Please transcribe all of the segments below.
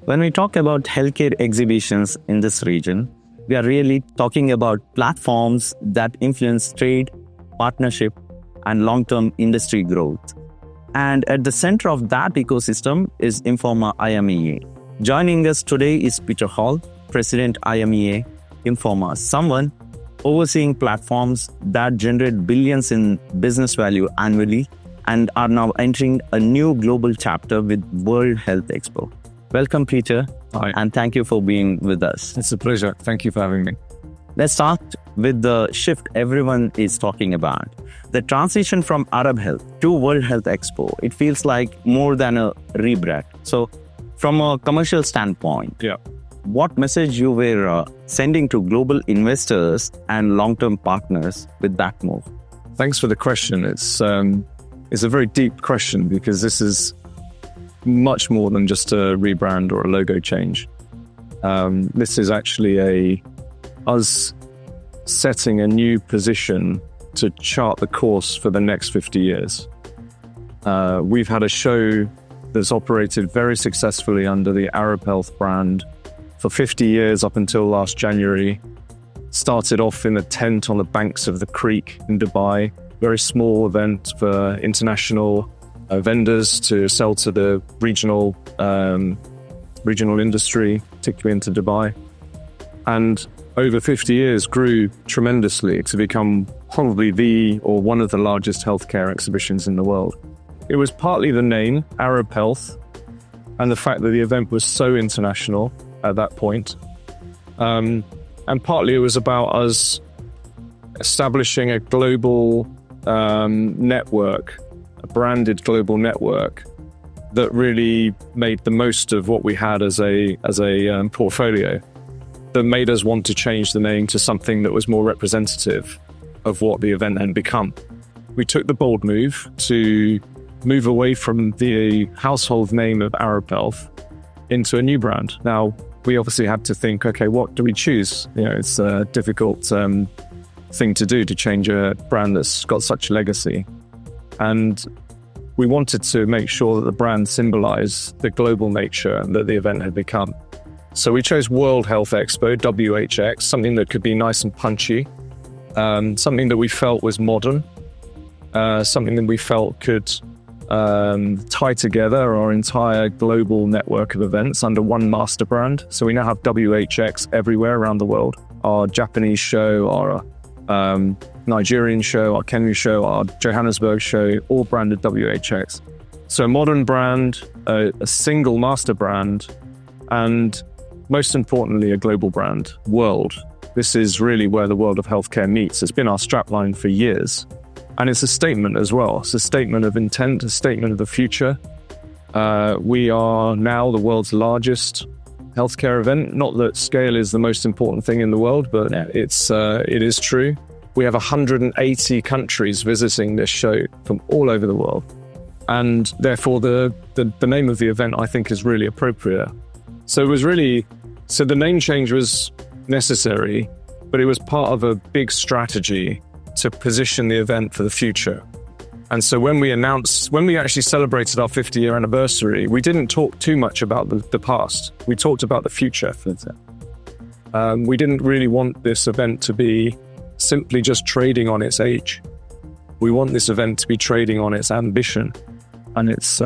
When we talk about healthcare exhibitions in this region, we are really talking about platforms that influence trade, partnership, and long-term industry growth. And at the center of that ecosystem is Informa IMEA. Joining us today is Peter Hall, President IMEA Informa, someone overseeing platforms that generate billions in business value annually and are now entering a new global chapter with World Health Expo. Welcome, Peter. Hi. And thank you for being with us. It's a pleasure. Thank you for having me. Let's start with the shift everyone is talking about. The transition from Arab Health to World Health Expo. It feels like more than a rebrand. So from a commercial standpoint, what message you were sending to global investors and long-term partners with that move? Thanks for the question. It's a very deep question because this is much more than just a rebrand or a logo change. This is actually us setting a new position to chart the course for the next 50 years. We've had a show that's operated very successfully under the Arab Health brand for 50 years up until last January. Started off in a tent on the banks of the creek in Dubai, very small event for international vendors to sell to the regional industry, particularly into Dubai. And over 50 years grew tremendously to become probably one of the largest healthcare exhibitions in the world. It was partly the name, Arab Health, and the fact that the event was so international at that point. And partly it was about us establishing a global network, a branded global network that really made the most of what we had as a portfolio, that made us want to change the name to something that was more representative of what the event had become. We took the bold move to move away from the household name of Arab Health into a new brand. Now, we obviously had to think, okay, what do we choose? It's a difficult thing to do, to change a brand that's got such a legacy. And we wanted to make sure that the brand symbolized the global nature that the event had become. So we chose World Health Expo, WHX, something that could be nice and punchy, something that we felt was modern, something that we felt could tie together our entire global network of events under one master brand. So we now have WHX everywhere around the world. Our Japanese show, our Nigerian show, our Kenya show, our Johannesburg show, all branded WHX. So a modern brand, a single master brand, and most importantly, a global brand, World. This is really where the world of healthcare meets. It's been our strapline for years. And it's a statement as well. It's a statement of intent, a statement of the future. We are now the world's largest healthcare event. Not that scale is the most important thing in the world, but it is true. We have 180 countries visiting this show from all over the world. And therefore, the name of the event, I think, is really appropriate. So the name change was necessary, but it was part of a big strategy to position the event for the future. And so when we actually celebrated our 50-year anniversary, we didn't talk too much about the past. We talked about the future. We didn't really want this event to be simply just trading on its age. We want this event to be trading on its ambition and its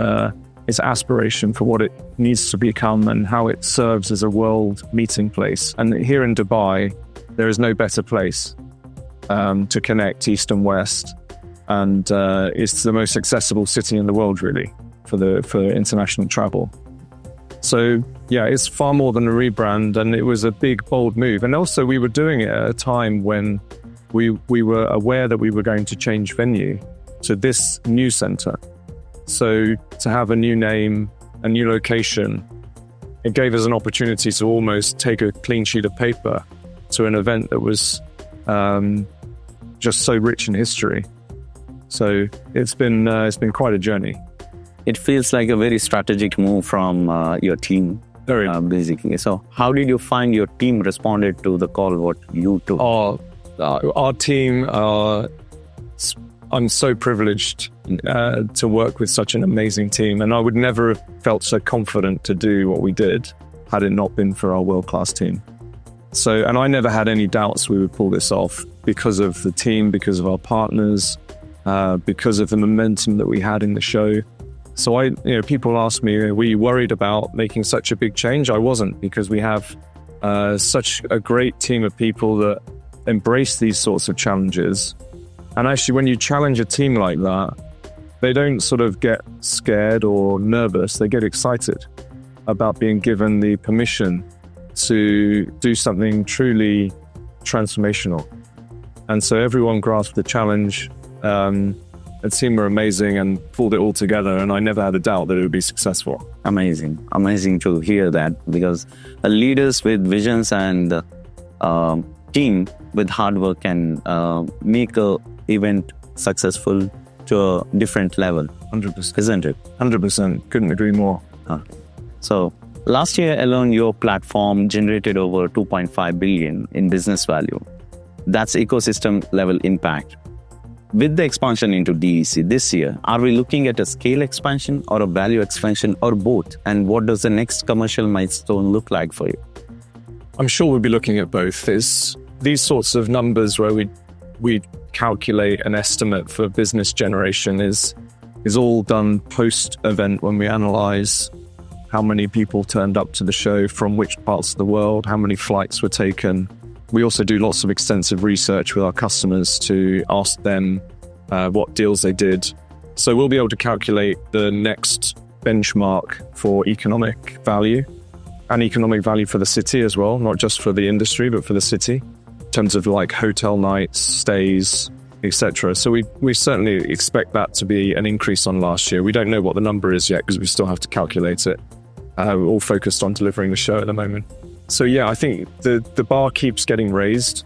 aspiration for what it needs to become and how it serves as a world meeting place. And here in Dubai, there is no better place to connect East and West, and it's the most accessible city in the world, really, for international travel. So yeah, it's far more than a rebrand, and it was a big, bold move. And also, we were doing it at a time when we were aware that we were going to change venue to this new center. So to have a new name, a new location, it gave us an opportunity to almost take a clean sheet of paper to an event that was just so rich in history. So it's been quite a journey. It feels like a very strategic move from your team, basically. So how did you find your team responded to the call, what you took? Our team, I'm so privileged to work with such an amazing team, and I would never have felt so confident to do what we did had it not been for our world-class team. So, and I never had any doubts we would pull this off because of the team, because of our partners, because of the momentum that we had in the show. So people ask me, were you worried about making such a big change? I wasn't, because we have such a great team of people that embrace these sorts of challenges. And actually, when you challenge a team like that, they don't sort of get scared or nervous. They get excited about being given the permission to do something truly transformational. And so everyone grasped the challenge. The team were amazing and pulled it all together, and I never had a doubt that it would be successful. Amazing to hear that, because leaders with visions and team with hard work can make a event successful to a different level. 100%. Isn't it? 100%. Couldn't agree more. So last year alone, your platform generated over 2.5 billion in business value. That's ecosystem level impact. With the expansion into DEC this year, are we looking at a scale expansion or a value expansion or both? And what does the next commercial milestone look like for you? I'm sure we'll be looking at both. These sorts of numbers where we calculate an estimate for business generation is all done post-event, when we analyze how many people turned up to the show from which parts of the world, how many flights were taken. We also do lots of extensive research with our customers to ask them what deals they did. So we'll be able to calculate the next benchmark for economic value, and economic value for the city as well, not just for the industry, but for the city, in terms of like hotel nights, stays, etc. So we certainly expect that to be an increase on last year. We don't know what the number is yet because we still have to calculate it. We're all focused on delivering the show at the moment. So yeah, I think the bar keeps getting raised.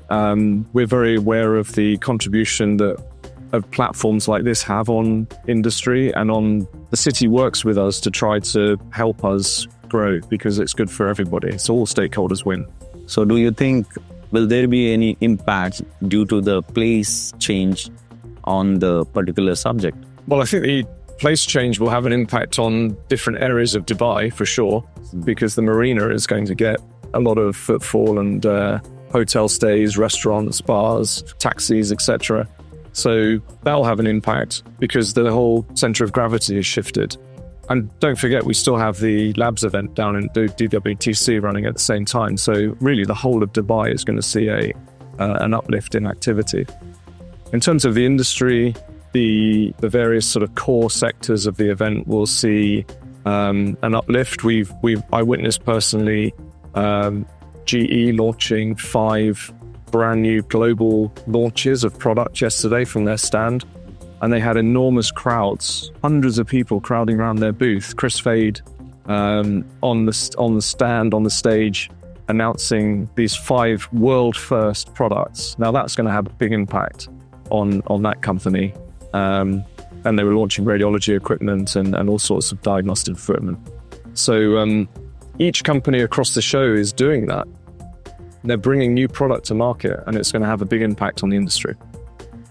We're very aware of the contribution that of platforms like this have on industry, and on the city works with us to try to help us grow, because it's good for everybody. So all stakeholders win. So do you think, will there be any impact due to the place change on the particular subject? Well, I think the place change will have an impact on different areas of Dubai for sure, because the marina is going to get a lot of footfall and hotel stays, restaurants, bars, taxis, etc. So that'll have an impact because the whole center of gravity is shifted. And don't forget, we still have the labs event down in DWTC running at the same time. So really the whole of Dubai is going to see an uplift in activity. In terms of the industry, the various sort of core sectors of the event will see an uplift. I witnessed personally GE launching 5 brand new global launches of product yesterday from their stand, and they had enormous crowds, hundreds of people crowding around their booth. Chris Fade on the stand, on the stage, announcing these 5 world first products. Now that's going to have a big impact on that company. And they were launching radiology equipment and all sorts of diagnostic equipment. So each company across the show is doing that. They're bringing new product to market, and it's going to have a big impact on the industry.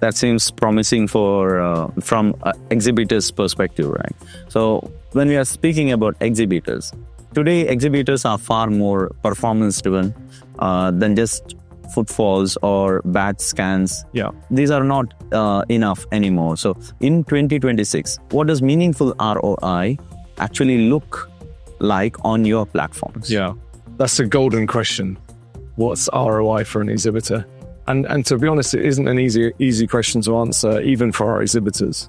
That seems promising from exhibitors' perspective, right? So when we are speaking about exhibitors, today exhibitors are far more performance-driven than just footfalls or batch scans. Yeah, these are not enough anymore. So in 2026, what does meaningful ROI actually look like on your platforms? Yeah, that's a golden question. What's ROI for an exhibitor? And to be honest, it isn't an easy question to answer, even for our exhibitors.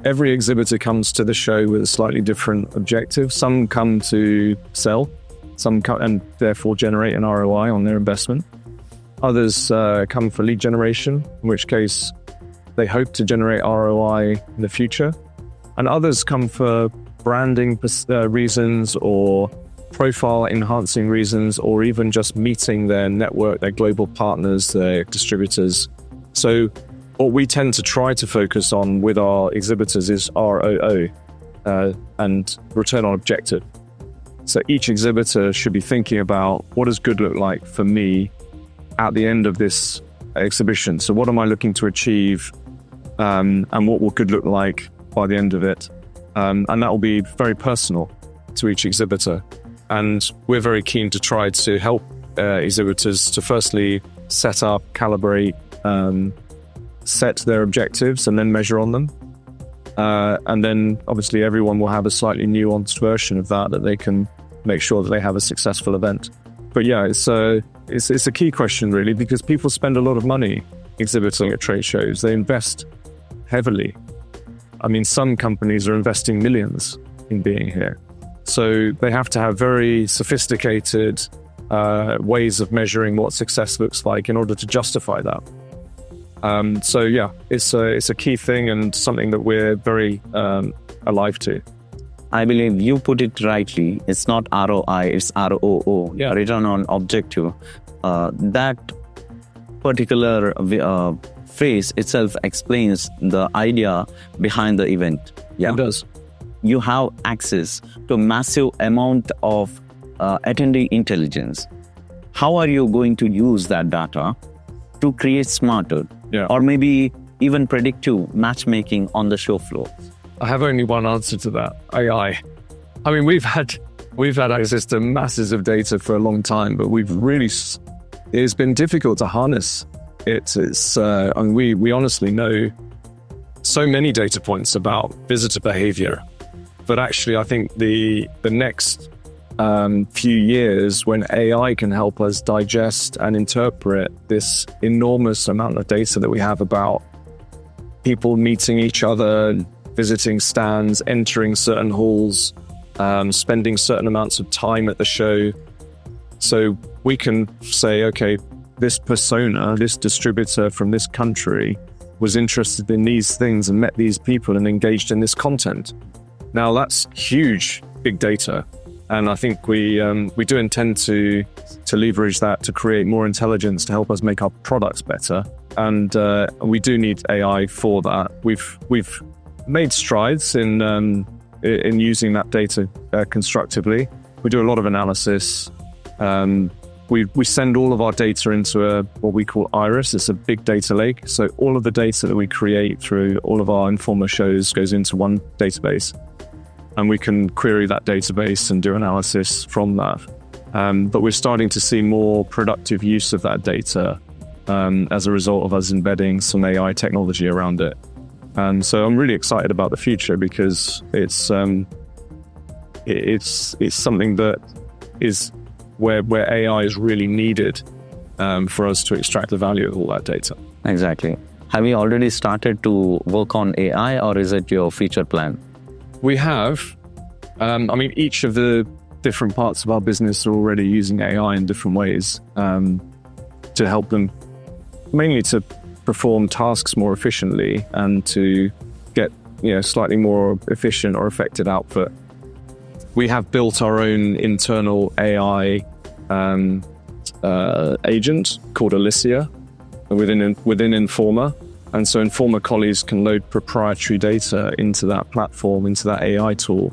Every exhibitor comes to the show with a slightly different objective. Some come to sell, some come and therefore generate an ROI on their investment. Others come for lead generation, in which case they hope to generate ROI in the future. And others come for branding reasons, or profile enhancing reasons, or even just meeting their network, their global partners, their distributors. So what we tend to try to focus on with our exhibitors is ROO and return on objective. So each exhibitor should be thinking about, what does good look like for me at the end of this exhibition? So what am I looking to achieve, and what will good look like by the end of it? And that will be very personal to each exhibitor. And we're very keen to try to help exhibitors to firstly set up, calibrate, set their objectives and then measure on them. And then obviously everyone will have a slightly nuanced version of that they can make sure that they have a successful event. But yeah, it's a key question really, because people spend a lot of money exhibiting at trade shows. They invest heavily. I mean, some companies are investing millions in being here. So they have to have very sophisticated ways of measuring what success looks like in order to justify that. So yeah, it's a key thing and something that we're very alive to. I believe you put it rightly. It's not ROI, it's ROO, return on objective. That particular phrase itself explains the idea behind the event. Yeah, it does. You have access to massive amount of attendee intelligence. How are you going to use that data to create smarter or maybe even predictive matchmaking on the show floor? I have only one answer to that: AI. I mean, we've had access to masses of data for a long time, but it's been difficult to harness it. I mean, we honestly know so many data points about visitor behavior, but actually, I think the next few years, when AI can help us digest and interpret this enormous amount of data that we have about people meeting each other, visiting stands, entering certain halls, spending certain amounts of time at the show. So we can say, okay, this persona, this distributor from this country was interested in these things and met these people and engaged in this content. Now that's huge, big data. And I think we do intend to leverage that to create more intelligence to help us make our products better. And we do need AI for that. We've made strides in using that data constructively. We do a lot of analysis. We send all of our data into what we call Iris. It's a big data lake. So all of the data that we create through all of our Informa shows goes into one database. And we can query that database and do analysis from that. But we're starting to see more productive use of that data as a result of us embedding some AI technology around it. And so I'm really excited about the future because it's something that is where AI is really needed for us to extract the value of all that data. Exactly. Have you already started to work on AI, or is it your future plan? We have. I mean, each of the different parts of our business are already using AI in different ways to help them, mainly to perform tasks more efficiently and to get slightly more efficient or effective output. We have built our own internal AI agent called Alysia within Informa. And so Informa colleagues can load proprietary data into that platform, into that AI tool,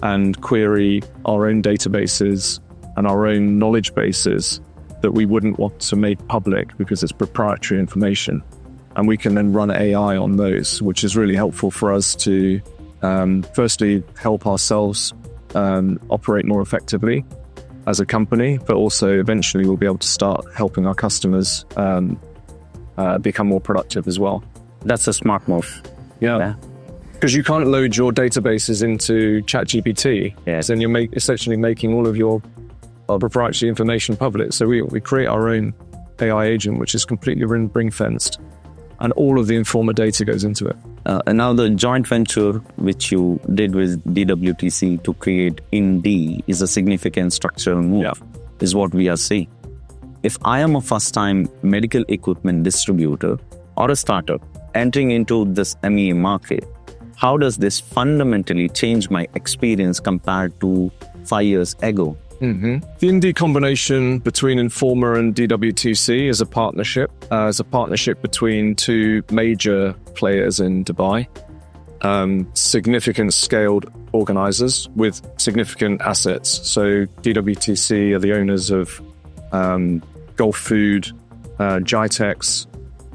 and query our own databases and our own knowledge bases that we wouldn't want to make public because it's proprietary information. And we can then run AI on those, which is really helpful for us to firstly help ourselves operate more effectively as a company, but also eventually we'll be able to start helping our customers become more productive as well. That's a smart move. Yeah. Because you can't load your databases into ChatGPT. Yes. Then you're essentially making all of your proprietary information public. So we create our own AI agent, which is completely ring-fenced. And all of the Informa data goes into it. And now the joint venture which you did with DWTC to create IND is a significant structural move, is what we are seeing. If I am a first-time medical equipment distributor or a startup entering into this MEA market, how does this fundamentally change my experience compared to 5 years ago? Mm-hmm. The IND combination between Informa and DWTC is a partnership. It's a partnership between two major players in Dubai, significant scaled organizers with significant assets. So DWTC are the owners of Gulf Food, Jitex,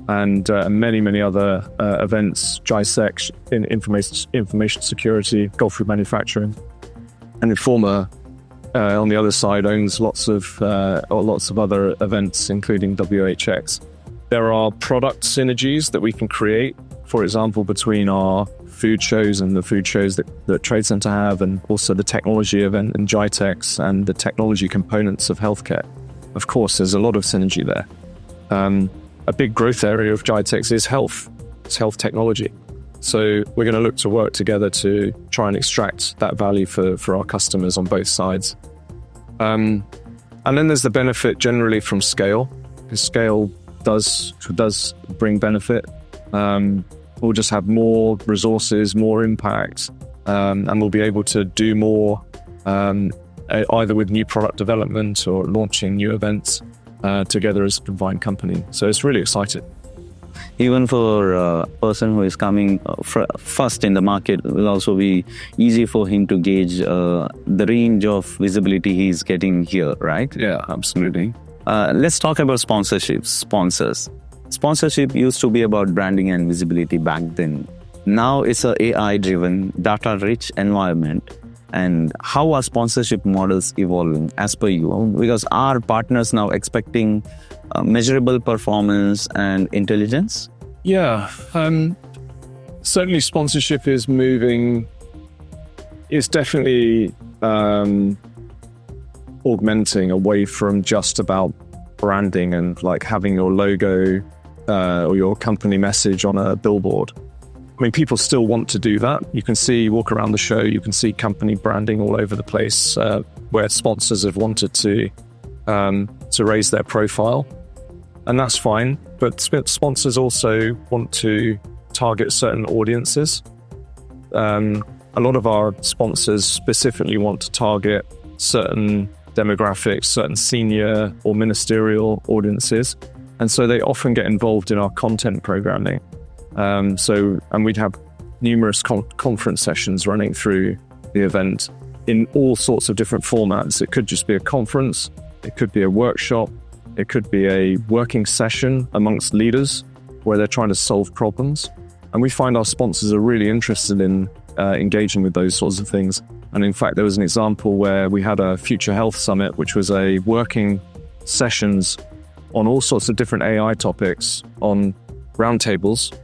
and many other events, JISEC, in information security, Gulf Food manufacturing. And Informa on the other side, owns lots of other events, including WHX. There are product synergies that we can create, for example, between our food shows and the food shows that Trade Center have, and also the technology event in GITEX and the technology components of healthcare. Of course, there's a lot of synergy there. A big growth area of GITEX is health. It's health technology. So we're going to look to work together to try and extract that value for our customers on both sides. And then there's the benefit generally from scale, because scale does bring benefit. We'll just have more resources, more impact, and we'll be able to do more either with new product development or launching new events together as a combined company. So it's really exciting. Even for a person who is coming first in the market, it will also be easy for him to gauge the range of visibility he's getting here, right? Yeah, absolutely. Let's talk about sponsorships, sponsors. Sponsorship used to be about branding and visibility back then. Now it's a AI-driven, data-rich environment. And how are sponsorship models evolving as per you? Because are partners now expecting measurable performance and intelligence? Yeah, certainly sponsorship is moving. It's definitely augmenting away from just about branding and like having your logo or your company message on a billboard. I mean, people still want to do that. You can walk around the show, you can see company branding all over the place where sponsors have wanted to raise their profile. And that's fine. But sponsors also want to target certain audiences. A lot of our sponsors specifically want to target certain demographics, certain senior or ministerial audiences. And so they often get involved in our content programming. And we'd have numerous conference sessions running through the event in all sorts of different formats. It could just be a conference, it could be a workshop, it could be a working session amongst leaders where they're trying to solve problems. And we find our sponsors are really interested in engaging with those sorts of things. And in fact, there was an example where we had a Future Health Summit, which was a working sessions on all sorts of different AI topics on roundtables.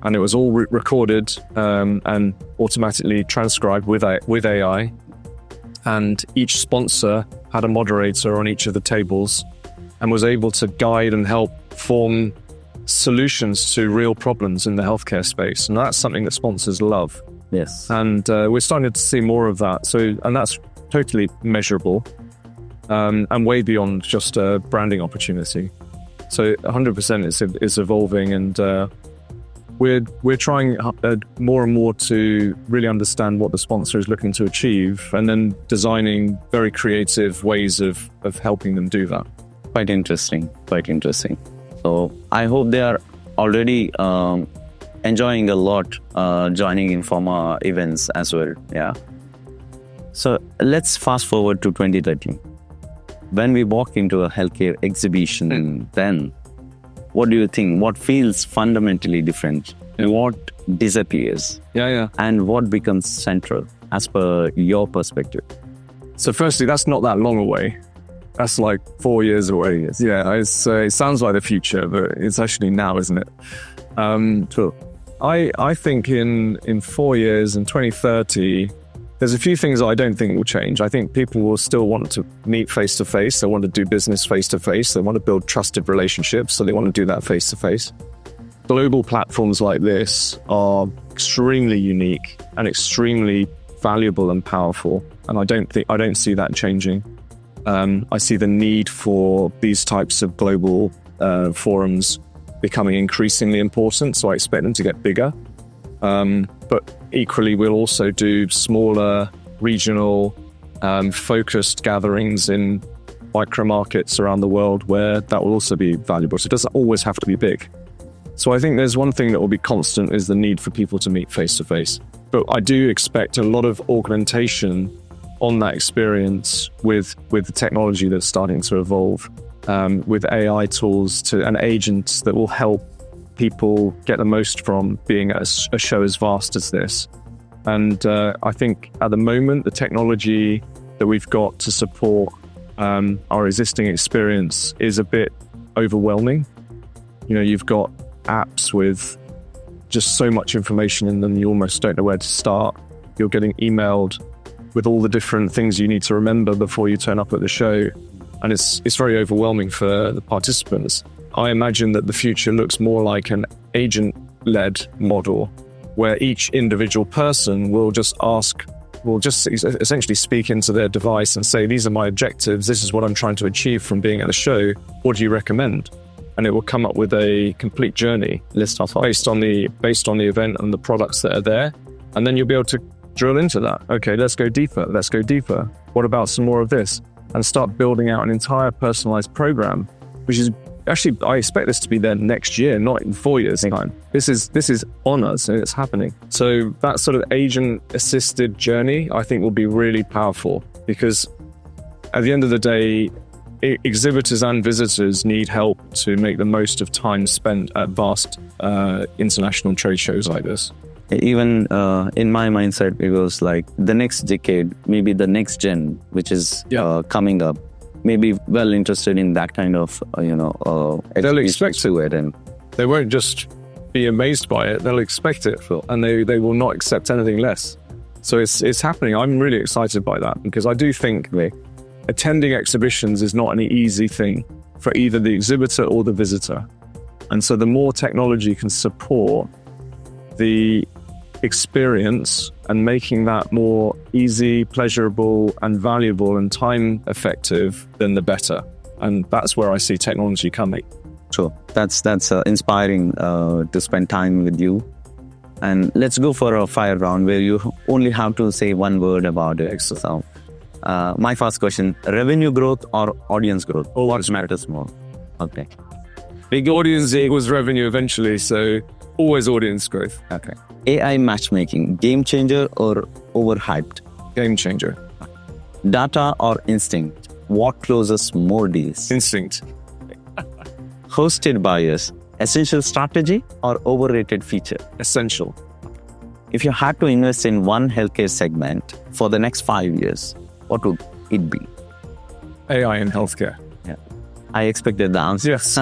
And it was all recorded and automatically transcribed with AI. And each sponsor had a moderator on each of the tables and was able to guide and help form solutions to real problems in the healthcare space. And that's something that sponsors love. Yes. And we're starting to see more of that. And that's totally measurable and way beyond just a branding opportunity. So 100% it's evolving, and we're trying more and more to really understand what the sponsor is looking to achieve, and then designing very creative ways of helping them do that. Quite interesting. So I hope they are already enjoying a lot joining Informa events as well. Yeah. So let's fast forward to 2030. When we walk into a healthcare exhibition, then what do you think? What feels fundamentally different? What disappears? And what becomes central as per your perspective? So firstly, that's not that long away. That's like 4 years away. Yeah, it sounds like the future, but it's actually now, isn't it? True. I think in 4 years, in 2030, there's a few things that I don't think will change. I think people will still want to meet face-to-face. They want to do business face-to-face. They want to build trusted relationships, so they want to do that face-to-face. Global platforms like this are extremely unique and extremely valuable and powerful, and I don't see that changing. I see the need for these types of global forums becoming increasingly important, so I expect them to get bigger. But equally, we'll also do smaller, regional, focused gatherings in micro markets around the world where that will also be valuable. So it doesn't always have to be big. So I think there's one thing that will be constant is the need for people to meet face to face. But I do expect a lot of augmentation on that experience with the technology that's starting to evolve, with AI tools and agents that will help people get the most from being at a show as vast as this. And I think at the moment, the technology that we've got to support our existing experience is a bit overwhelming. You know, you've got apps with just so much information in them, you almost don't know where to start. You're getting emailed with all the different things you need to remember before you turn up at the show. And it's very overwhelming for the participants. I imagine that the future looks more like an agent-led model where each individual person will just essentially speak into their device and say, these are my objectives, this is what I'm trying to achieve from being at the show, what do you recommend? And it will come up with a complete journey list based on the event and the products that are there. And then you'll be able to drill into that. Okay, let's go deeper. What about some more of this? And start building out an entire personalized program, which is actually, I expect this to be there next year, not in 4 years' time. This is on us and it's happening. So that sort of agent-assisted journey, I think, will be really powerful because at the end of the day, exhibitors and visitors need help to make the most of time spent at vast international trade shows like this. Even in my mindset, it was like the next decade, maybe the next gen, which is coming up, maybe well interested in that kind of, they'll expect it. And they won't just be amazed by it, they'll expect it. And they will not accept anything less. So it's happening. I'm really excited by that because I do think attending exhibitions is not an easy thing for either the exhibitor or the visitor. And so the more technology can support the experience and making that more easy, pleasurable and valuable and time effective, then the better. And that's where I see technology coming. Sure. That's inspiring to spend time with you. And let's go for a fire round where you only have to say one word about it. So, my first question, revenue growth or audience growth? What matters more? Okay. Big audience equals revenue eventually, so always audience growth. Okay. AI matchmaking, game changer or overhyped? Game changer. Data or instinct? What closes more deals? Instinct. Hosted buyers, essential strategy or overrated feature? Essential. If you had to invest in one healthcare segment for the next 5 years, what would it be? AI in healthcare. Yeah. I expected the answer. Yes.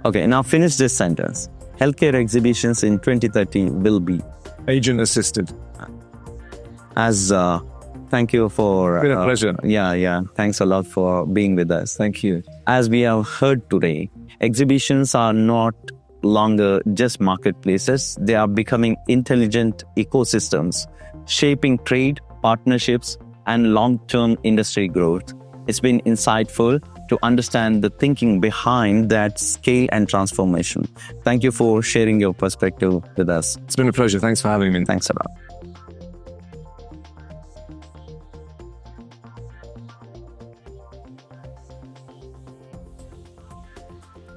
Okay, now finish this sentence. Healthcare exhibitions in 2030 will be agent assisted. Thank you for... It's been a pleasure. Yeah. Thanks a lot for being with us. Thank you. As we have heard today, exhibitions are not longer just marketplaces. They are becoming intelligent ecosystems, shaping trade, partnerships, and long-term industry growth. It's been insightful to understand the thinking behind that scale and transformation. Thank you for sharing your perspective with us. It's been a pleasure. Thanks for having me. Thanks a lot.